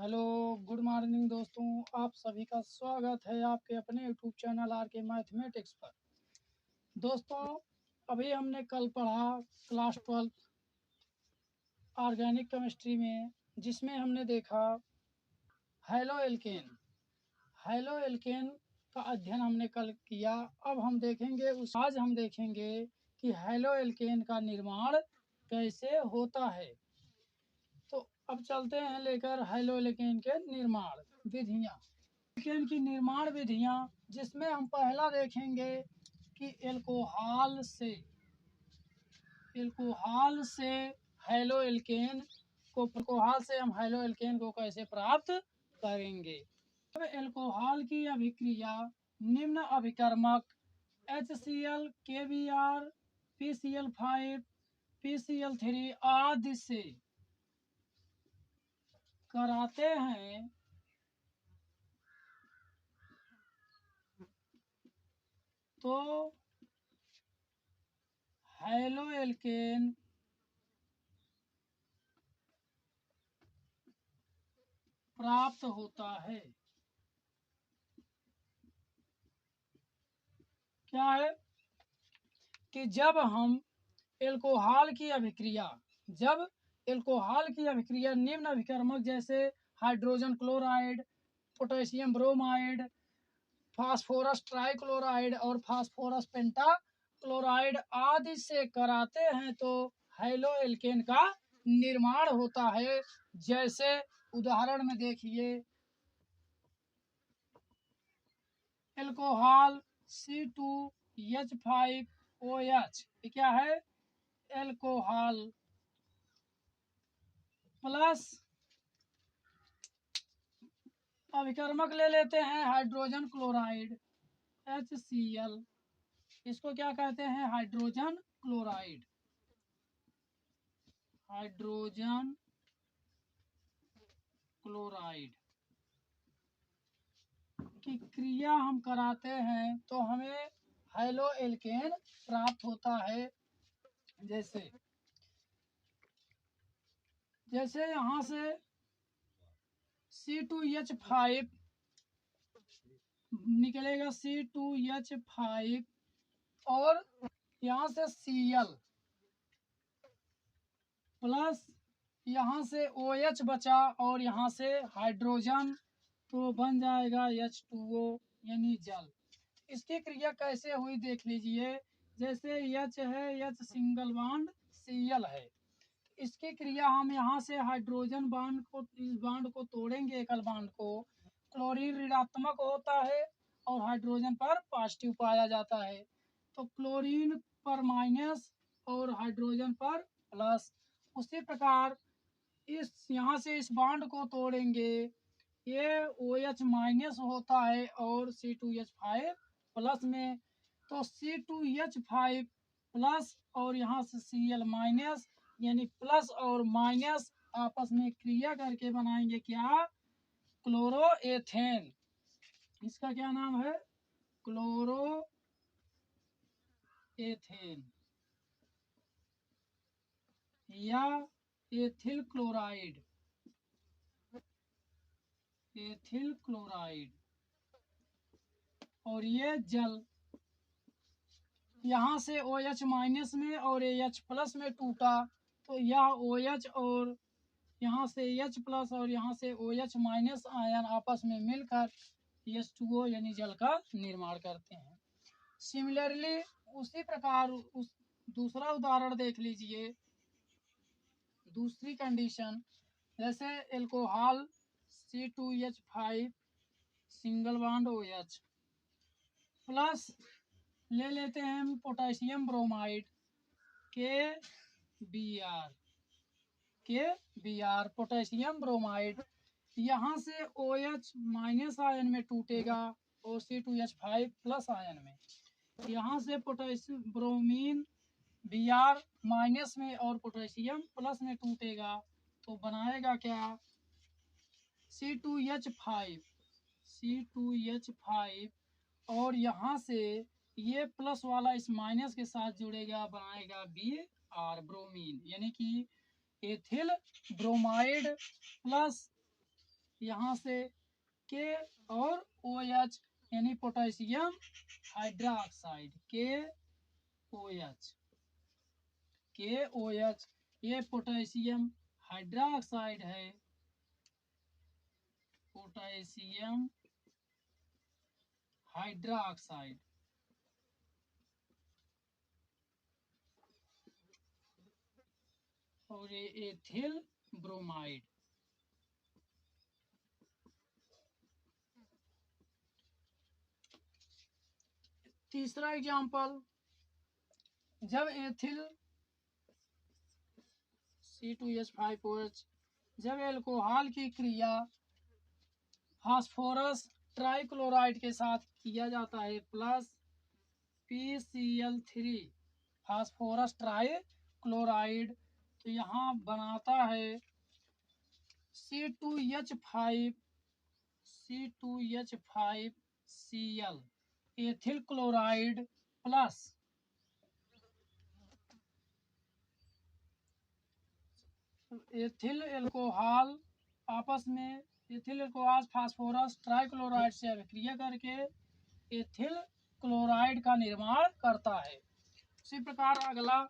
Hello, good morning दोस्तों। आप सभी का स्वागत है आपके अपने यूट्यूब चैनल आर के मैथमेटिक्स पर। दोस्तों, अभी हमने कल पढ़ा क्लास 12 ऑर्गेनिक केमिस्ट्री में, जिसमें हमने देखा हैलो एल्केन। हैलो एल्केन का अध्ययन हमने कल किया। अब हम देखेंगे आज हम देखेंगे कि हैलो एल्केन का निर्माण कैसे होता है। तो अब चलते हैं लेकर हैलो एल्केन के निर्माण विधियाँ। एल्केन की निर्माण विधियाँ, जिसमें हम पहला देखेंगे कि एल्कोहल से हैलो एल्केन हम हैलो एल्केन को कैसे प्राप्त करेंगे। अब एल्कोहल की अभिक्रिया निम्न अभिकर्मक HCl, KBr, PCl5, PCl3 आदि से कराते हैं तो हैलो एल्केन प्राप्त होता है। क्या है कि जब एल्कोहल की अभिक्रिया निम्न अभिकर्मक जैसे hydrogen chloride, potassium bromide, phosphorus trichloride और फास्फोरस पेंटाक्लोराइड आदि से कराते हैं तो हैलो एल्केन का निर्माण होता है। जैसे उदाहरण में देखिए, एल्कोहल C2H5OH, ये क्या है? एल्कोहल प्लस अभिकर्मक ले लेते हैं हाइड्रोजन क्लोराइड HCl। इसको क्या कहते हैं? हाइड्रोजन क्लोराइड की क्रिया हम कराते हैं तो हमें हैलो एल्केन प्राप्त होता है। जैसे यहाँ से C2H5 निकलेगा, C2H5, और यहाँ से Cl प्लस यहाँ से OH बचा और यहाँ से हाइड्रोजन, तो बन जाएगा H2O यानी जल। इसकी क्रिया कैसे हुई देख लीजिए। जैसे H है, H सिंगल बॉन्ड Cl है, इसकी क्रिया हम यहाँ से हाइड्रोजन बॉन्ड को, इस बॉन्ड को तोड़ेंगे, एकल बॉन्ड को। क्लोरीन ऋणात्मक होता है और हाइड्रोजन पर पॉजिटिव पाया जाता है, तो क्लोरीन पर माइनस और हाइड्रोजन पर प्लस। उसी प्रकार यहाँ से इस बॉन्ड को तोड़ेंगे, ये OH माइनस होता है और C2H5 प्लस में, तो C2H5 प्लस और यहाँ से Cl माइनस, यानी प्लस और माइनस आपस में क्रिया करके बनाएंगे क्या? क्लोरोएथेन। इसका क्या नाम है? क्लोरोएथेन या एथिल क्लोराइड। और ये जल यहाँ से OH माइनस में और AH प्लस में टूटा, तो यह OH और यहाँ से H प्लस और यहाँ से OH माइनस आयन आपस में मिलकर H2O यानी जल का निर्माण करते हैं। सिमिलरली उसी प्रकार दूसरा उदाहरण देख लीजिए, दूसरी कंडीशन। जैसे alcohol C2H5 single bond OH plus ले लेते हैं हम potassium bromide KBr potassium bromide, यहाँ से OH माइनस आयन में टूटेगा और C2H5 प्लस आयन में। यहाँ से पोटेशियम ब्रोमीन Br माइनस में और पोटेशियम प्लस में टूटेगा, तो बनाएगा क्या? C2H5 और यहाँ से ये प्लस वाला इस माइनस के साथ जुड़ेगा, बनाएगा Br ब्रोमीन, यानी कि एथिल ब्रोमाइड प्लस यहाँ से के और OH यानी पोटेशियम हाइड्रोक्साइड KOH ये पोटेशियम हाइड्रोक्साइड है, पोटेशियम हाइड्रोक्साइड। और ये एथिल ब्रोमाइड। तीसरा एग्जाम्पल, जब एथिल C2H5OH जब एल्कोहल की क्रिया फास्फोरस ट्राइक्लोराइड के साथ किया जाता है प्लस PCl3 फास्फोरस ट्राइक्लोराइड, तो यहाँ बनाता है C2H5Cl ethyl chloride plus ethyl alcohol आपस में एथिल एल्कोहल फास्फोरस ट्राइक्लोराइड से अभिक्रिया करके एथिल क्लोराइड का निर्माण करता है। उसी प्रकार अगला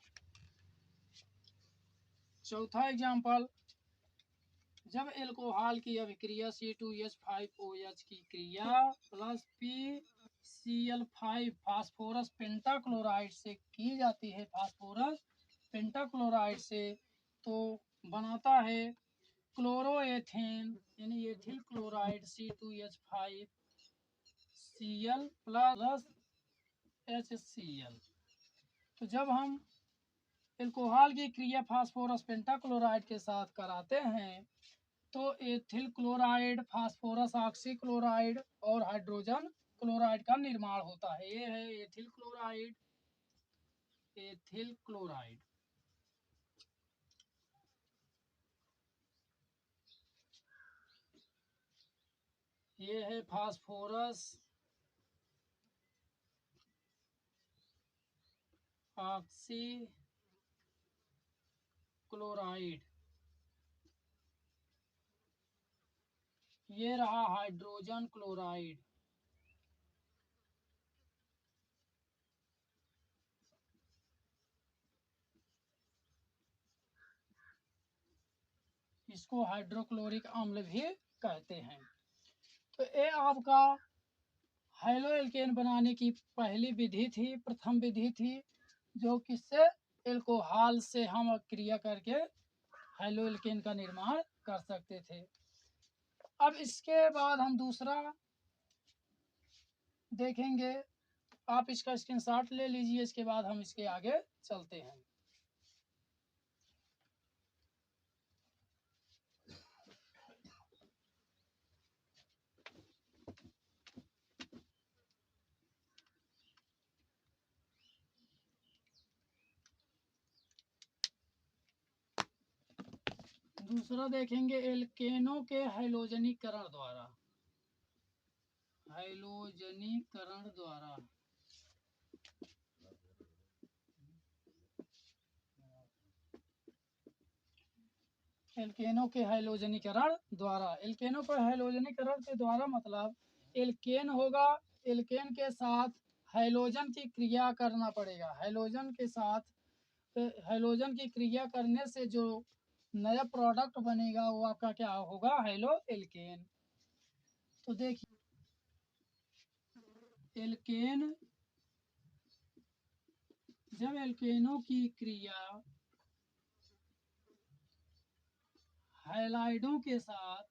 चौथा एग्जाम्पल, जब एल्कोहल की अभिक्रिया C2H5OH की क्रिया प्लस PCl5 फास्फोरस पेंटाक्लोराइड से की जाती है, फास्फोरस पेंटाक्लोराइड से, तो बनाता है क्लोरोएथेन यानी ethyl chloride C2H5Cl plus HCl। तो जब हम एल्कोहल की क्रिया फास्फोरस पेंटाक्लोराइड के साथ कराते हैं तो एथिल क्लोराइड, फास्फोरस ऑक्सीक्लोराइड और हाइड्रोजन क्लोराइड का निर्माण होता है। ये है एथिल क्लोराइड, एथिल क्लोराइड। ये है फास्फोरस ऑक्सीक्लोराइड। ये रहा हाइड्रोजन क्लोराइड। इसको हाइड्रोक्लोरिक अम्ल भी कहते हैं। तो ये आपका हैलो एल्केन बनाने की पहली विधि थी, प्रथम विधि थी, जो किससे एल्कोहल से हम क्रिया करके हैलो एल्केन का निर्माण कर सकते थे। अब इसके बाद हम दूसरा देखेंगे, आप इसका स्क्रीनशॉट ले लीजिए, इसके बाद हम इसके आगे चलते हैं। दूसरा देखेंगे एल्केनों के हैलोजनीकरण द्वारा, हैलोजनीकरण द्वारा। एल्केनों के हैलोजनीकरण द्वारा, एल्केनों के हैलोजनीकरण के द्वारा मतलब एल्केन होगा, एल्केन के साथ हैलोजन की क्रिया करना पड़ेगा। हैलोजन के साथ हैलोजन की क्रिया करने से जो नया प्रोडक्ट बनेगा वो आपका क्या होगा, हैलो एल्केन। तो देखिए एल्केन, जब एल्केनों की क्रिया हैलाइडों के साथ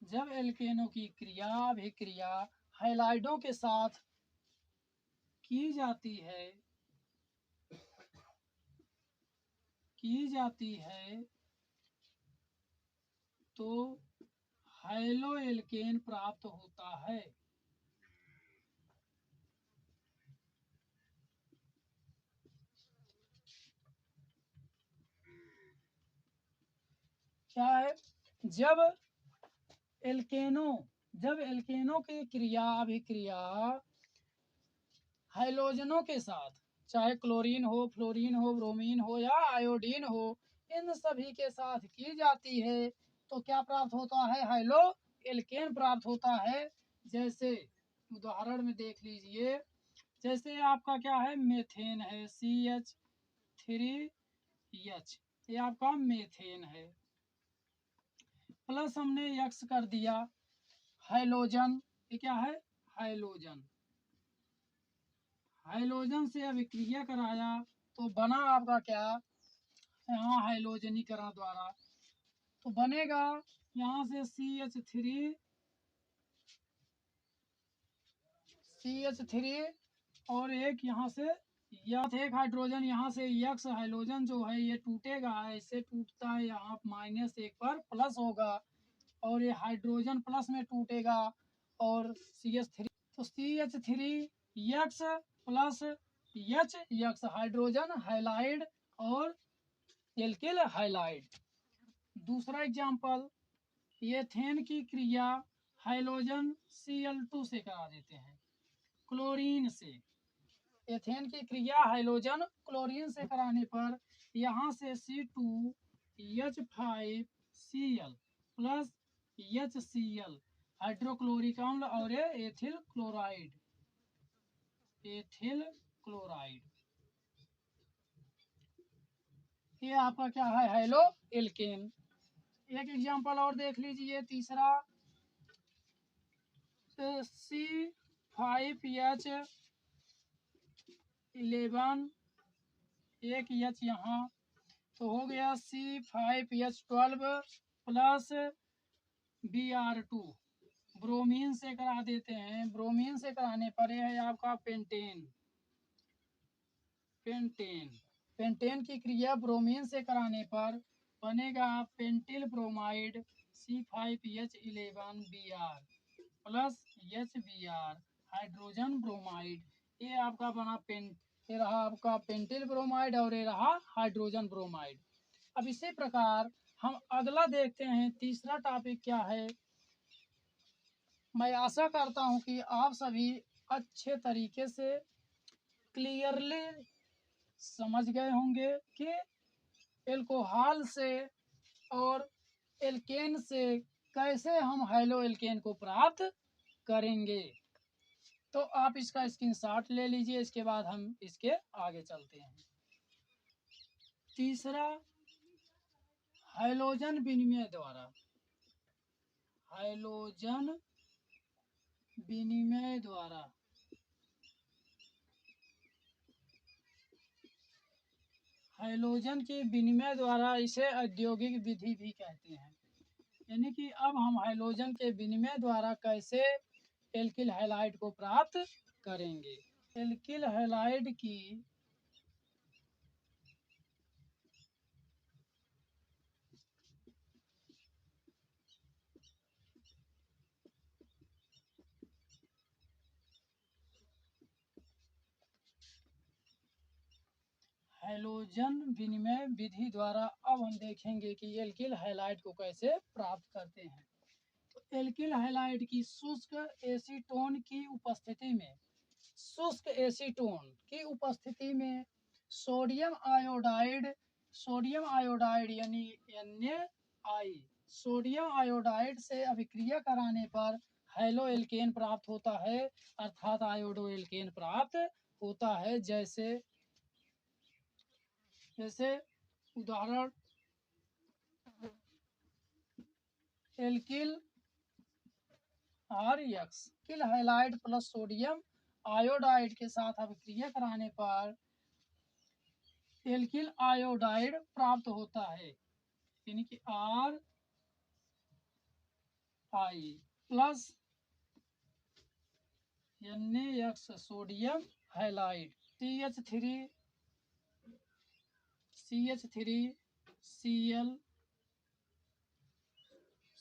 जब एल्केनों की क्रिया अभिक्रिया हैलाइडों के साथ की जाती है तो हैलो एल्केन प्राप्त होता है। क्या है, जब एल्केनों की क्रिया अभिक्रिया हैलोजनों के साथ चाहे क्लोरीन हो, फ्लोरीन हो, ब्रोमीन हो या आयोडीन हो, इन सभी के साथ की जाती है तो क्या प्राप्त होता है? हाइलो एल्केन प्राप्त होता है। जैसे उदाहरण में देख लीजिए, जैसे आपका क्या है, मेथेन है, CH3H, ये आपका मेथेन है। प्लस हमने यक्स कर दिया हाइलोजन, ये क्या है? हाइलोजन। हाइलोजन से अभिक्रिया कराया तो बना आपका क्या, यहाँ हाइलोजनीकरण द्वारा तो बनेगा यहाँ से CH3 और एक यहाँ से एक हाइड्रोजन, यहाँ से यक्स हाइलोजन जो है ये टूटेगा, ऐसे टूटता है, यहाँ -1 पर प्लस होगा और ये हाइड्रोजन प्लस में टूटेगा और CH3, तो CH3 x plus x hydrogen halide और एल्किल हाइलाइड। दूसरा एग्जाम्पल, एथेन की क्रिया हाइलोजन Cl2 से करा देते हैं, क्लोरीन से। एथेन की क्रिया हाइलोजन क्लोरीन से कराने पर यहाँ से C2H5Cl प्लस HCl हाइड्रोक्लोरिक अम्ल और एथिल क्लोराइड, एथिल क्लोराइड, ये आपका क्या है? High-low alkene. एक एग्जांपल और देख लीजिए, तीसरा C5H11, एक H यहाँ तो हो गया C5H12 प्लस Br2। ब्रोमीन से करा देते हैं, ब्रोमीन से कराने पर यह है आपका पेंटेन। पेंटेन की क्रिया ब्रोमीन से कराने पर बनेगा pentyl bromide C5H11Br plus HBr hydrogen bromide, ये आपका बना ये रहा आपका पेंटिल ब्रोमाइड और ये रहा हाइड्रोजन ब्रोमाइड। अब इसी प्रकार हम अगला देखते हैं, तीसरा टॉपिक क्या है। मैं आशा करता हूँ कि आप सभी अच्छे तरीके से क्लियरली समझ गए होंगे कि एल्कोहल से और एल्केन से कैसे हम हाइलो एल्केन को प्राप्त करेंगे। तो आप इसका स्क्रीनशॉट ले लीजिए, इसके बाद हम इसके आगे चलते हैं। तीसरा, हाइलोजन विनिमय द्वारा, हाइलोजन विनिमय द्वारा हाइलोजन के विनिमय द्वारा इसे औद्योगिक विधि भी कहते हैं। यानी कि अब हम हाइलोजन के विनिमय द्वारा कैसे एल्किल हैलाइड को प्राप्त करेंगे। एल्किल हैलाइड की हाइलोजन विनिमय विधि द्वारा अब हम देखेंगे कि एल्किल हैलाइड को कैसे प्राप्त करते हैं। तो एल्किल हैलाइड की शुष्क एसीटोन की उपस्थिति में, शुष्क एसीटोन की उपस्थिति में सोडियम आयोडाइड यानी Na, सोडियम आयोडाइड से अभिक्रिया कराने पर हाइलो एल्केन प्राप्त होता है, अर्थात आयोडो एल्केन प्राप्त होता है। जैसे उदाहरण, एल्किल RX किल हैलाइड प्लस सोडियम आयोडाइड के साथ अभिक्रिया कराने पर एल्किल आयोडाइड प्राप्त होता है, यानी कि RI plus NaX sodium halide CH3Cl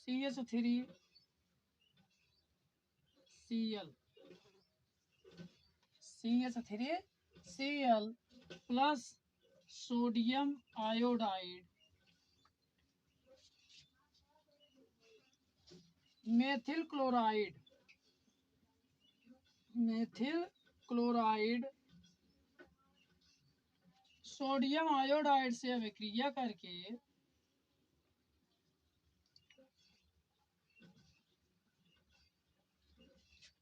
CH3Cl CH3Cl plus sodium iodide, methyl chloride sodium iodide से अभिक्रिया करके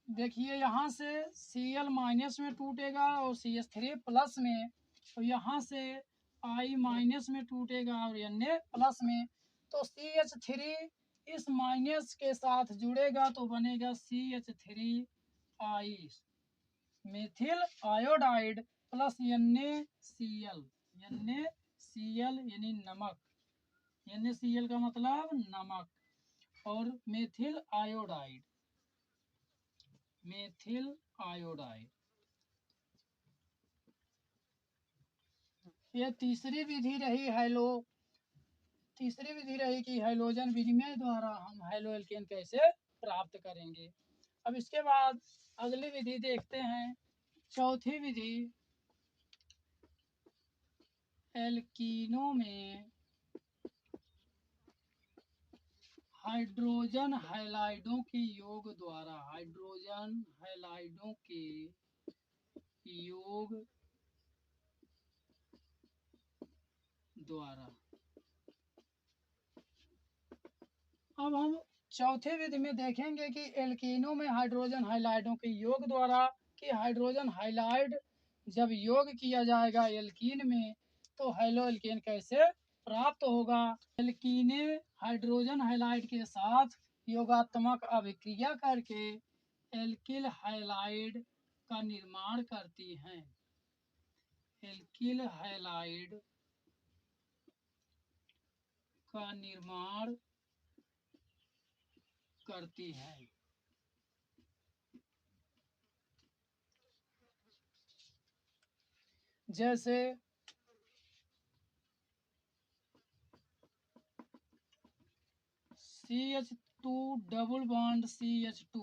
देखिए यहाँ से Cl माइनस में टूटेगा और CH3 प्लस में, तो यहाँ से I माइनस में टूटेगा और Na प्लस में, तो CH3 इस माइनस के साथ जुड़ेगा तो बनेगा CH3I methyl iodide plus NaCl। NaCl यानी नमक, NaCl का मतलब नमक, और मेथिल आयोडाइड, मेथिल आयोडाइड। ये तीसरी विधि रही कि हैलोजन विनिमय द्वारा हम हैलो एल्केन कैसे प्राप्त करेंगे। अब इसके बाद अगली विधि देखते हैं, चौथी विधि, एल्कीनों में हाइड्रोजन हैलाइडों के योग द्वारा, हाइड्रोजन हैलाइडों के योग द्वारा। अब हम चौथे विधि में देखेंगे कि एल्कीनों में हाइड्रोजन हैलाइडों के योग द्वारा, कि हाइड्रोजन हैलाइड जब योग किया जाएगा एल्कीन में तो हैलो एल्केन कैसे प्राप्त होगा। एल्कीने हाइड्रोजन हैलाइड के साथ योगात्मक अभिक्रिया करके एल्किल हैलाइड का निर्माण करती हैं। एल्किल हैलाइड का निर्माण करती है। जैसे CH2 डबल बॉन्ड CH2,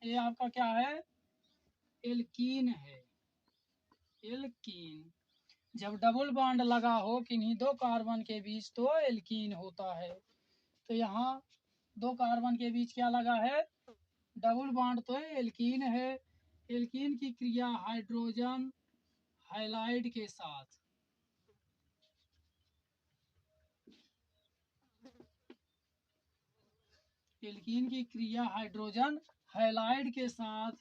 ये आपका क्या है, एल्कीन है। एल्कीन जब डबल बॉन्ड लगा हो किन्हीं दो कार्बन के बीच तो एल्कीन होता है। तो यहाँ दो कार्बन के बीच क्या लगा है, डबल बॉन्ड, तो एल्कीन है। एल्कीन की क्रिया हाइड्रोजन हैलाइड के साथ, एल्कीन की क्रिया हाइड्रोजन हैलाइड के साथ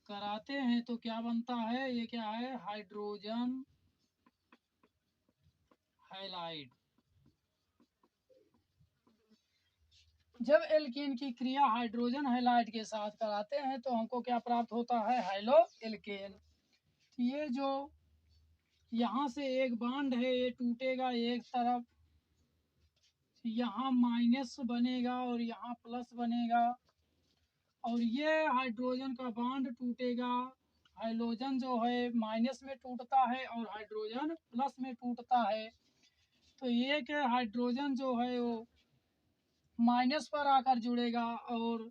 कराते हैं तो क्या बनता है, ये क्या है, हाइड्रोजन हैलाइड। जब एल्कीन की क्रिया हाइड्रोजन हैलाइड के साथ कराते हैं तो हमको क्या प्राप्त होता है, हैलो एल्केन। ये जो यहाँ से एक बॉन्ड है ये टूटेगा एक तरफ, यहाँ माइनस बनेगा और यहाँ प्लस बनेगा, और ये हाइड्रोजन का बॉन्ड टूटेगा। हाइड्रोजन जो है माइनस में टूटता है और हाइड्रोजन प्लस में टूटता है। तो ये के हाइड्रोजन जो है वो माइनस पर आकर जुड़ेगा और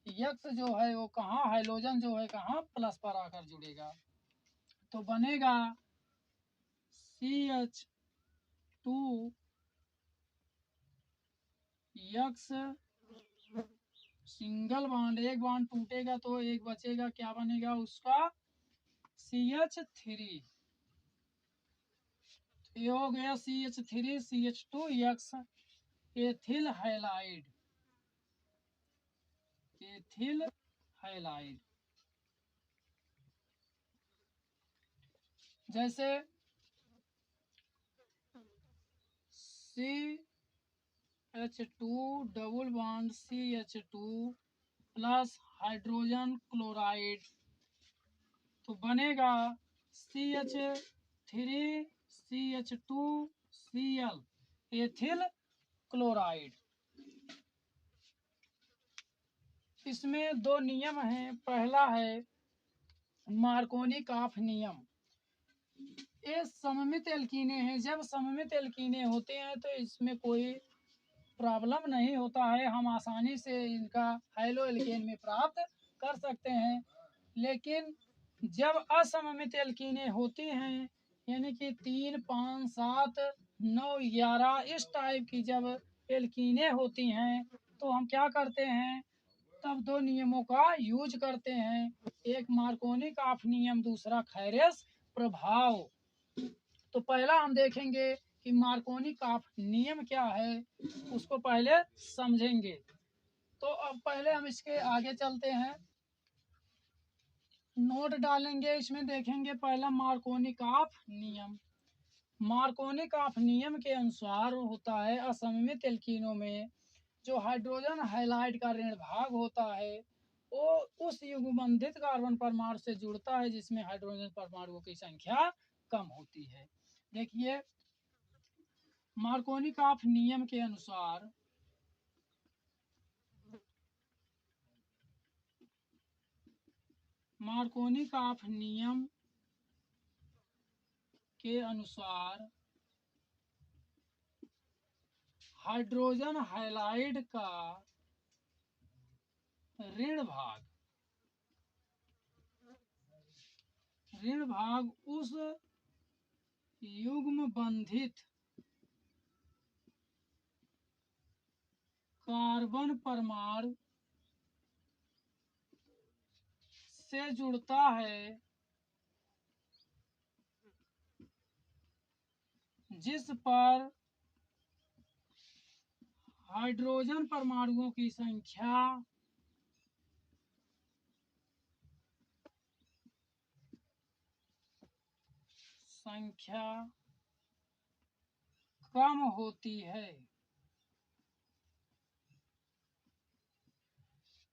यक्स जो है वो कहाँ, हाइड्रोजन जो है कहाँ, प्लस पर आकर जुड़ेगा। तो बनेगा CH2 यक्स सिंगल बॉन्ड, एक बॉन्ड टूटेगा तो एक बचेगा, क्या बनेगा उसका, CH3। ये हो गया CH3 CH2 x ethyl halide, ethyl halide. जैसे CH2 double bond CH2 plus hydrogen chloride, तो बनेगा CH3 CH2 Cl ethyl chloride. इसमें दो नियम हैं, पहला है मार्कोनी काफ नियम। ये सममित एल्कीने हैं, जब सममित एल्कीने होते हैं तो इसमें कोई प्रॉब्लम नहीं होता है, हम आसानी से इनका हैलो एल्केन में प्राप्त कर सकते हैं। लेकिन जब असममित एल्कीने होती हैं, यानी कि 3, 5, 7, 9, 11 इस टाइप की जब एल्कीने होती हैं तो हम क्या करते हैं, तब दो नियमों का यूज करते हैं, एक मार्कोनी काफ नियम, दूसरा खैरेस प्रभाव। तो पहला हम देखेंगे कि मार्कोनी काफ नियम क्या है, उसको पहले समझेंगे। तो अब पहले हम इसके आगे चलते हैं, नोट डालेंगे, इसमें देखेंगे पहला मार्कोनी काफ नियम। मार्कोनी काफ नियम के अनुसार होता है असममित एल्कीनों में जो हाइड्रोजन हैलाइड का ऋण भाग होता है वो उस युग्मबंधित कार्बन परमाणु से जुड़ता है जिसमें हाइड्रोजन परमाणुओं की संख्या कम होती है। देखिए मार्कोनी काफ नियम के अनुसार मार्कोनी काफ नियम के अनुसार हाइड्रोजन हैलाइड का ऋण भाग उस युग्म बंधित कार्बन परमाणु से जुड़ता है जिस पर हाइड्रोजन परमाणुओं की संख्या कम होती है।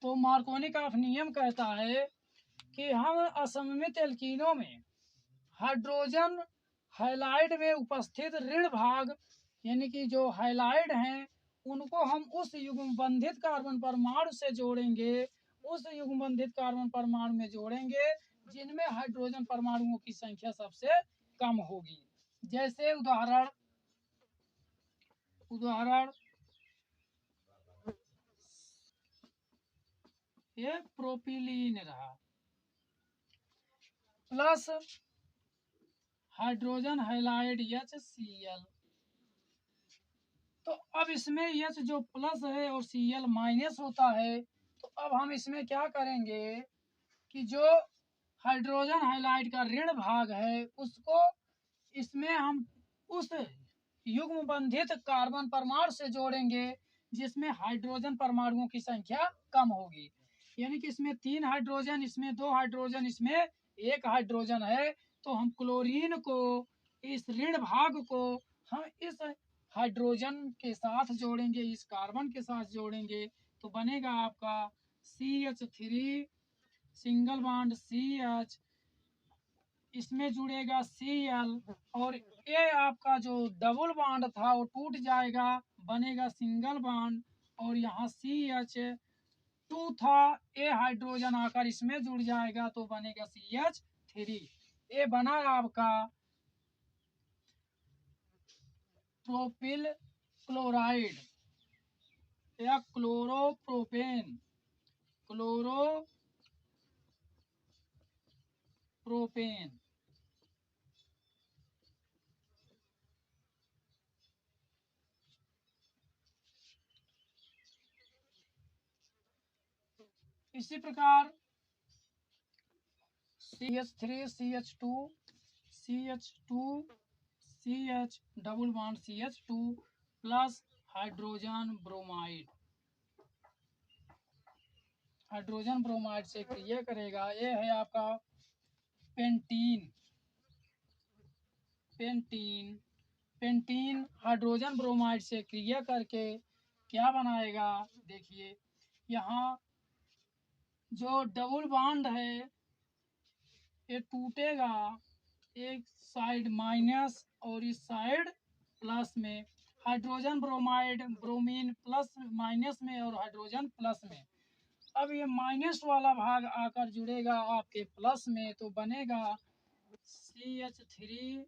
तो मार्कोनी काफ नियम कहता है कि हम असममित एल्कीनों में हाइड्रोजन हैलाइड में उपस्थित ऋण भाग यानी कि जो हैलाइड हैं उनको हम उस युग्मबंधित कार्बन परमाणु से जोड़ेंगे, उस युग्मबंधित कार्बन परमाणु में जोड़ेंगे जिनमें हाइड्रोजन परमाणुओं की संख्या सबसे कम होगी। जैसे उदाहरण ये प्रोपिलीन रहा प्लस हाइड्रोजन हैलाइड HCl। तो अब इसमें H जो प्लस है और Cl माइनस होता है, तो अब हम इसमें क्या करेंगे कि जो हाइड्रोजन हैलाइड का ऋण भाग है उसको इसमें हम उस युग्म बंधित कार्बन परमाणु से जोड़ेंगे जिसमें हाइड्रोजन परमाणुओं की संख्या कम होगी। यानी कि इसमें 3 हाइड्रोजन, इसमें 2 हाइड्रोजन, इसमें 1 हाइड्रोजन है, तो हम क्लोरीन को इस ऋण भाग को हम इस हाइड्रोजन के साथ जोड़ेंगे, इस कार्बन के साथ जोड़ेंगे, तो बनेगा आपका CH3 सिंगल बॉन्ड CH, इसमें जुड़ेगा Cl और ये आपका जो डबल बॉन्ड था वो टूट जाएगा, बनेगा सिंगल बॉन्ड और यहाँ CH2 था, ये हाइड्रोजन आकर इसमें जुड़ जाएगा तो बनेगा CH3। ये बना आपका प्रोपिल क्लोराइड या क्लोरोप्रोपेन। इसी प्रकार CH3 CH2 CH double bond CH2 plus hydrogen bromide से क्रिया करेगा। ये है आपका पेंटीन हाइड्रोजन ब्रोमाइड से क्रिया करके क्या बनाएगा, देखिए यहाँ जो डबल बॉन्ड है ये टूटेगा, एक साइड माइनस और इस साइड प्लस में, hydrogen bromide bromine plus minus में और हाइड्रोजन प्लस में। अब ये माइनस वाला भाग आकर जुड़ेगा आपके प्लस में तो बनेगा CH3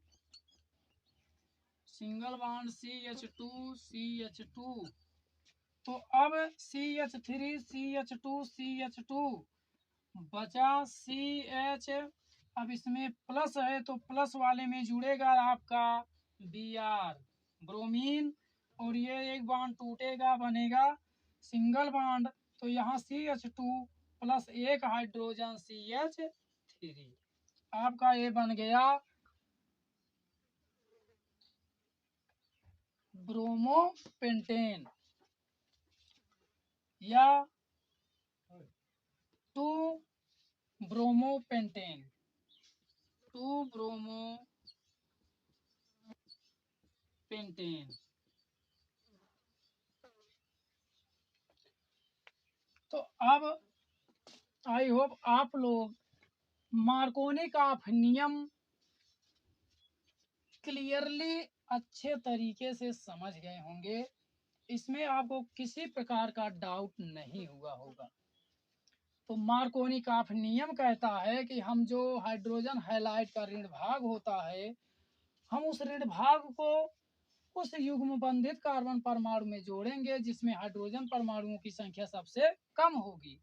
सिंगल बॉन्ड CH2 तो अब CH3 बचा CH, अब इसमें प्लस है तो प्लस वाले में जुड़ेगा आपका Br ब्रोमीन और ये एक बॉन्ड टूटेगा बनेगा सिंगल बॉन्ड, तो यहाँ CH2 प्लस एक हाइड्रोजन CH3 आपका ये बन गया ब्रोमोपेंटेन या टू ब्रोमोपेंटेन, टू ब्रोमोपेंटेन। तो अब आई होप आप लोग मार्कोनी का नियम क्लियरली अच्छे तरीके से समझ गए होंगे, इसमें आपको किसी प्रकार का डाउट नहीं हुआ होगा। तो मार्कोनी का नियम कहता है कि हम जो हाइड्रोजन हैलाइड का ऋण भाग होता है, हम उस ऋण भाग को उस युग्म बंधित कार्बन परमाणु में जोड़ेंगे जिसमें हाइड्रोजन परमाणुओं की संख्या सबसे कम होगी।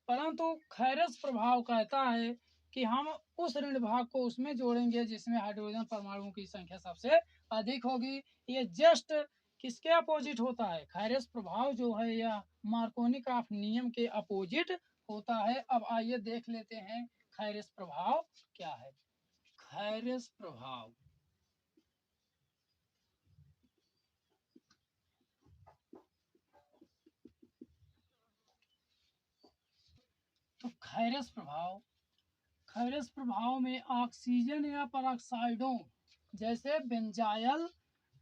परंतु खैरस प्रभाव कहता है कि हम उस ऋण भाग को उसमें जोड़ेंगे जिसमें हाइड्रोजन परमाणुओं की संख्या सबसे अधिक होगी। ये जस्ट किसके अपोजिट होता है? खैरस प्रभाव जो है यह मार्कोनी का नियम के अपोजिट होता है। अब आइए देख लेते हैं खैरस प्रभाव क्या है। खैरस प्रभाव तो खैरस प्रभाव में ऑक्सीजन या परऑक्साइडों जैसे बेंजाइल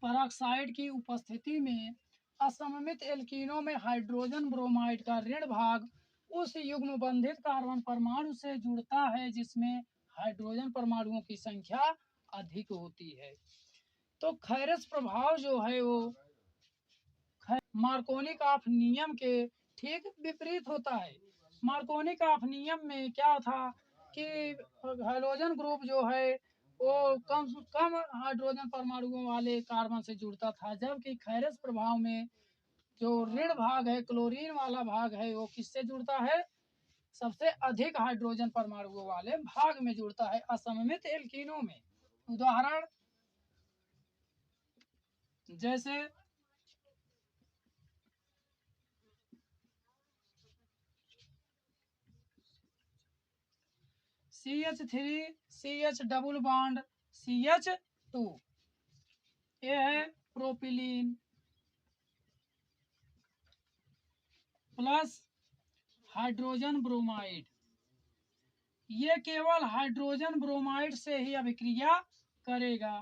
परऑक्साइड की उपस्थिति में असममित एल्कीनों में हाइड्रोजन ब्रोमाइड का ऋण भाग उस युग्म बंधित कार्बन परमाणु से जुड़ता है जिसमें हाइड्रोजन परमाणुओं की संख्या अधिक होती है। तो खैरस प्रभाव जो है वो मार्कोनी का नियम के ठीक विपरीत होता है। मार्कोनी का नियम में क्या था कि हाइड्रोजन ग्रुप जो है वो कम से कम हाइड्रोजन परमाणुओं वाले कार्बन से जुड़ता था, जबकि खैरस प्रभाव में जो ऋण भाग है, क्लोरीन वाला भाग है, वो किससे जुड़ता है? सबसे अधिक हाइड्रोजन परमाणुओं वाले भाग में जुड़ता है, असममित एल्कीनों में। उदाहरण जैसे CH3 CH double bond CH2, ये है प्रोपिलीन प्लस हाइड्रोजन ब्रोमाइड। ये केवल हाइड्रोजन ब्रोमाइड से ही अभिक्रिया करेगा।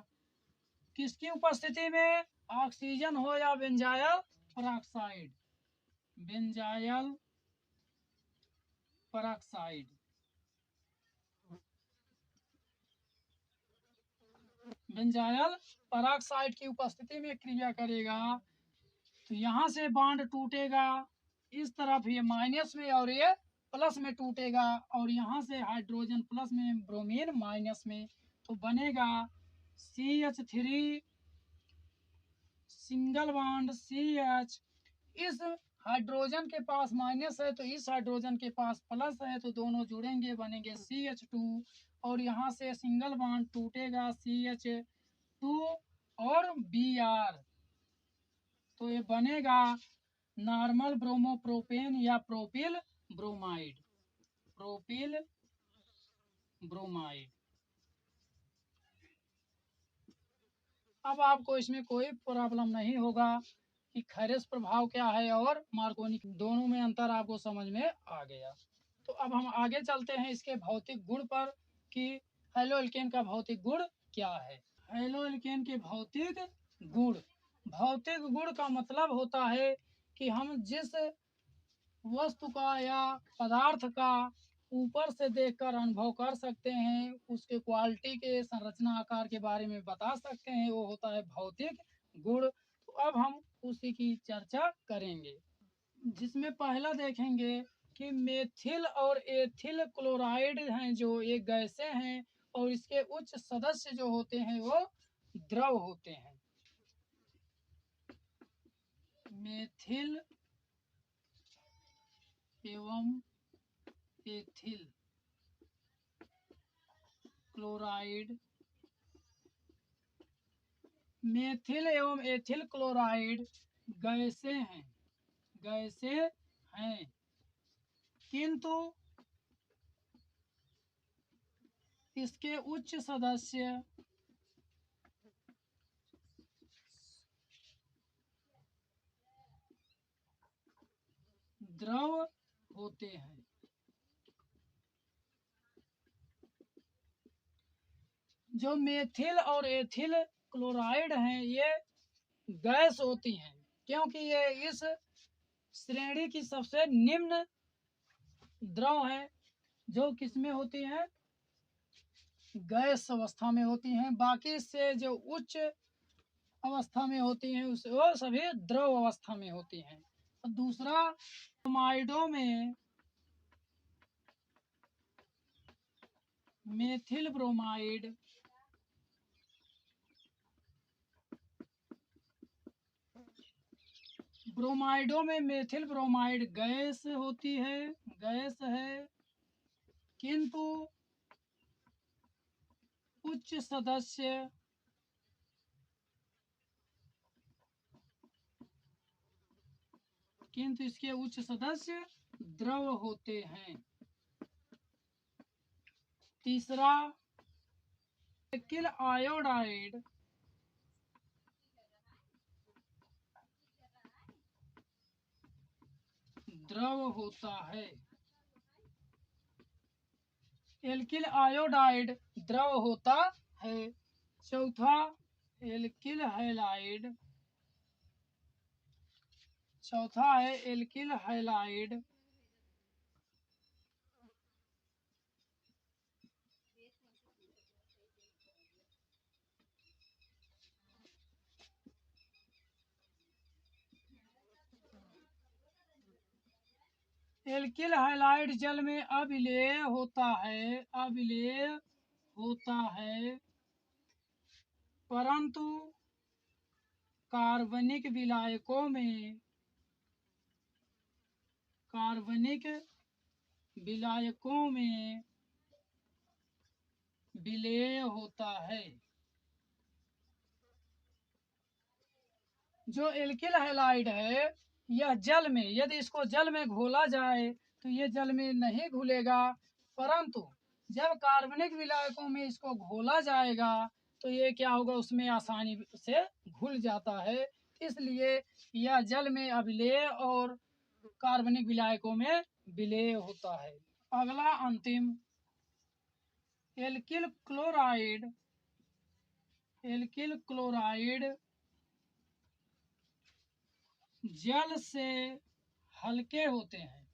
किसकी उपस्थिति में? ऑक्सीजन हो या benzyl peroxide, benzyl peroxide. Benzyl peroxide की उपस्थिति में क्रिया करेगा तो यहाँ से बॉन्ड टूटेगा, इस तरफ ये माइनस में और ये प्लस में टूटेगा, और यहाँ से हाइड्रोजन प्लस में, ब्रोमीन माइनस में, तो बनेगा CH3 सिंगल बॉन्ड CH। इस हाइड्रोजन के पास माइनस है तो इस हाइड्रोजन के पास प्लस है, तो दोनों जुड़ेंगे, बनेंगे CH2, और यहाँ से सिंगल बॉन्ड टूटेगा CH2 और Br, तो ये बनेगा नॉर्मल ब्रोमोप्रोपेन या प्रोपिल ब्रोमाइड, प्रोपिल ब्रोमाइड। अब आपको इसमें कोई प्रॉब्लम नहीं होगा कि खैरस प्रभाव क्या है और मार्कोनी, दोनों में अंतर आपको समझ में आ गया। तो अब हम आगे चलते हैं इसके भौतिक गुण पर कि हैलोएल्केन का भौतिक गुण क्या है। हैलोएल्केन के भौतिक गुण, भौतिक गुण का मतलब होता है कि हम जिस वस्तु का या पदार्थ का ऊपर से देखकर अनुभव कर सकते हैं, उसके क्वालिटी के, संरचना, आकार के बारे में बता सकते हैं, वो होता है भौतिक गुण। तो अब हम उसी की चर्चा करेंगे, जिसमें पहला देखेंगे कि मेथिल और एथिल क्लोराइड हैं जो ये गैसें हैं, और इसके उच्च सदस्य जो होते हैं वो द्रव होते हैं। मेथिल एवं एथिल क्लोराइड, मेथिल एवं एथिल क्लोराइड गैसें हैं, गैसें हैं, किंतु इसके उच्च सदस्य द्रव होते हैं। जो मेथिल और एथिल क्लोराइड हैं ये गैस होती हैं, क्योंकि ये इस श्रेणी की सबसे निम्न द्रव है जो किसमें होती हैं, गैस अवस्था में होती हैं। बाकी से जो उच्च अवस्था में होती हैं उस वो सभी द्रव अवस्था में होती हैं। और दूसरा, ब्रोमाइडों में मेथिल ब्रोमाइड ब्रोमाइडों में मेथिल ब्रोमाइड गैस होती है, गैस है, किंतु उच्च सदस्य किंतु इसके उच्च सदस्य द्रव होते हैं। तीसरा, एल्किल आयोडाइड द्रव होता है। एल्किल आयोडाइड द्रव होता है। चौथा, एल्किल हैलाइड चौथा है एल्किल हैलाइड एल्किल हैलाइड जल में अविलेय होता है, परंतु कार्बनिक विलायकों में विलेय होता है। जो एल्किल हैलाइड है यह जल में, यदि इसको जल में घोला जाए तो ये जल में नहीं घुलेगा, परंतु जब कार्बनिक विलायकों में इसको घोला जाएगा तो ये क्या होगा, उसमें आसानी से घुल जाता है। इसलिए यह जल में अविलेय और कार्बनिक विलायकों में विलेय होता है। अगला अंतिम, एल्किल क्लोराइड जल से हल्के होते हैं,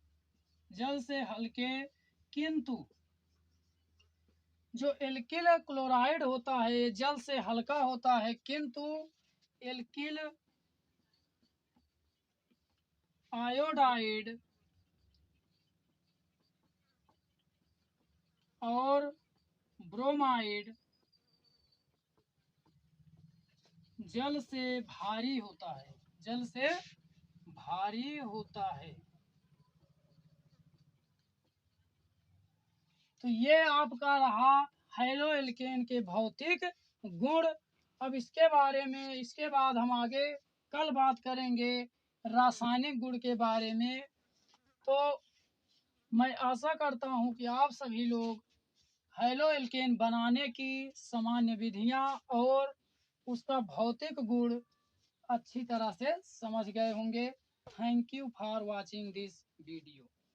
किंतु जो एल्किल क्लोराइड होता है जल से हल्का होता है, किंतु एल्किल आयोडाइड और ब्रोमाइड जल से भारी होता है। तो ये आपका रहा हैलो एल्केन के भौतिक गुण। अब इसके बाद हम आगे कल बात करेंगे रासायनिक गुण के बारे में। तो मैं आशा करता हूँ कि आप सभी लोग हैलो एल्केन बनाने की सामान्य विधियाँ और उसका भौतिक गुण अच्छी तरह से समझ गए होंगे। Thank you for watching this video.